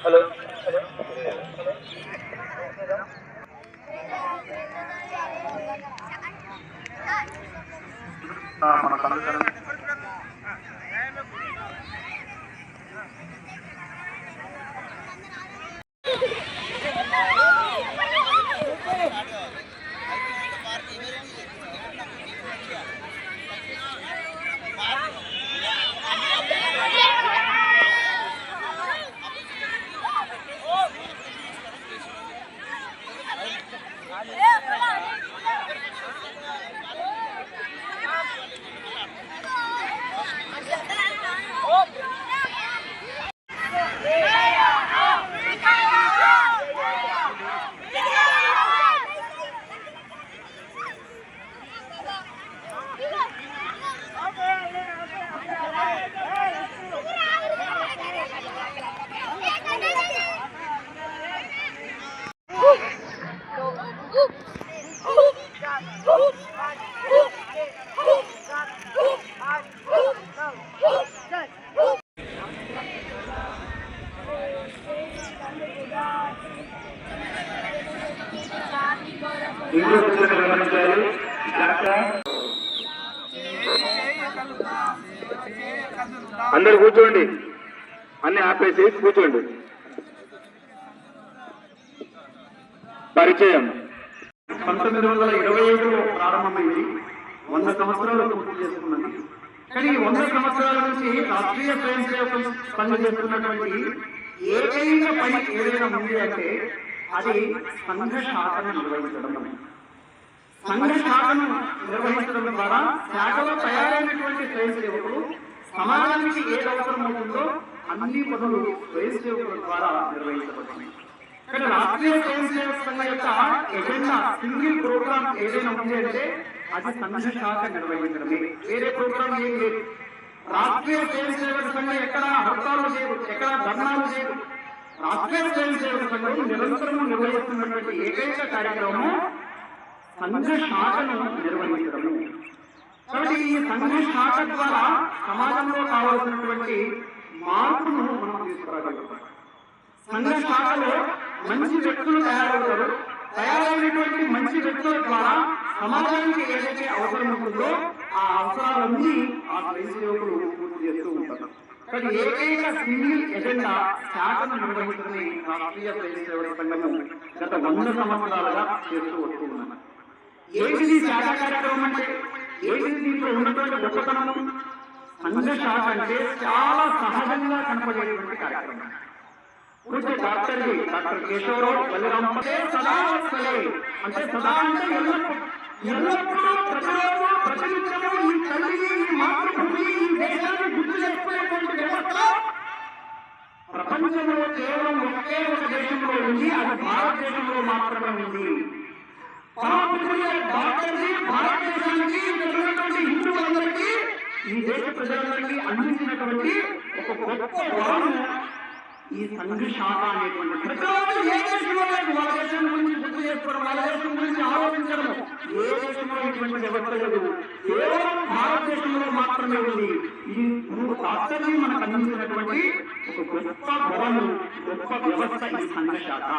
Hello మన సందర్శనం అందరు కూర్చోండి, అన్ని ఆపేసి కూర్చోండి. పరిచయం 1927లో ప్రారంభమైంది, 100 సంవత్సరాలు పూర్తి చేసుకున్నది. కానీ 100 సంవత్సరాల నుంచి రాష్ట్రీయ స్వయం సేవకులు పనిచేస్తున్నటువంటి ఏకైక పని ఏదైనా ఉంది అంటే అది సంఘ శాఖను నిర్వహించడం. సంఘ శాఖను నిర్వహించడం ద్వారా శాఖలో తయారైనటువంటి స్వయం సేవకులు సమాజానికి ఏది అవసరం అవుతుందో అన్ని పనులు స్వయం సేవకుల ద్వారా నిర్వహించబడుతున్నాయి. కానీ రాష్ట్రీయ స్వయం సేవక సంఘ యొక్క ఎజెండా సింగిల్ ప్రోగ్రామ్ ఏదైనా ఉంది అంటే అది సంఘ శాఖ నిర్వహించడమే, వేరే ప్రోగ్రాం ఏం లేదు. రాష్ట్రీయ స్వయం సేవక సంఘం ఎక్కడ హర్తాలు చేయదు, ఎక్కడ ధర్నాలు చేయదు. రాష్ట్రీయ స్వయం సేవక సంఘం నిరంతరం నిర్వహిస్తున్నటువంటి ఏకైక కార్యక్రమం సంఘ శాఖను నిర్వహించడము. కాబట్టి ఈ సంఘ శాఖ ద్వారా సమాజంలో కావాల్సినటువంటి మార్పును మనం తీసుకురాగలుగుతాం. సంఘ శాఖలో మంచి వ్యక్తులు తయారవుతారు. తయారైనటువంటి మంచి వ్యక్తుల ద్వారా సమాజానికి ఏదైతే అవసరం ఉంటుందో ఆ అవసరాలన్నీ ఆ స్వయం సేవకులు పూర్తి చేస్తూ ఉంటారు. కానీ ఏకైక సింగిల్ ఎజెండా శాఖను నిర్వహించడమే రాష్ట్రీయ స్వయం సేవక సంఘము గత 100 సంవత్సరాలుగా చేస్తూ వస్తూ ఉన్నాం. ఏంటిది శాఖ కార్యక్రమం అంటే ఏంటిది? దీంట్లో ఉన్నటువంటి గొప్పతనం సంఘ శాఖ అంటే చాలా సహజంగా కనపడేటువంటి కార్యక్రమం. ఇప్పుడు డాక్టర్ కేశవరావు బలిరాంపే సదా వస్తలే అంటే సదా అంటే ఎల్లప్పుడూ ప్రతిరోజు ప్రతినిత్యము ఈ తల్లిని, ఈ మాతృభూమి, ఈ దేశాన్ని గుర్తు చేసుకునేటువంటి వ్యవస్థ ప్రపంచంలో కేవలం ఒకే ఒక దేశంలో ఉంది, అది భారతదేశంలో మాత్రమే ఉంది. డాక్టర్ని భారతదేశానికి ఉన్నటువంటి హిందువులందరికీ, ఈ దేశ ప్రజలందరికీ అందించినటువంటి ఒక గొప్ప వరం ఈ సంఘ శాఖ అనేటువంటి. ప్రతిరోజు ఏ దేశంలో లేదు, వాళ్ళ దేశం గురించి గుర్తు చేసుకోవడం, వాళ్ళ దేశం గురించి ఆలోచించడం, ఏ దేశంలో ఇటువంటి వ్యవస్థ లేదు, కేవలం భారతదేశంలో మాత్రమే ఉంది. ఇది డాక్టర్ని మనకు అందించినటువంటి ఒక గొప్ప వరము, గొప్ప వ్యవస్థ ఈ సంఘ శాఖ.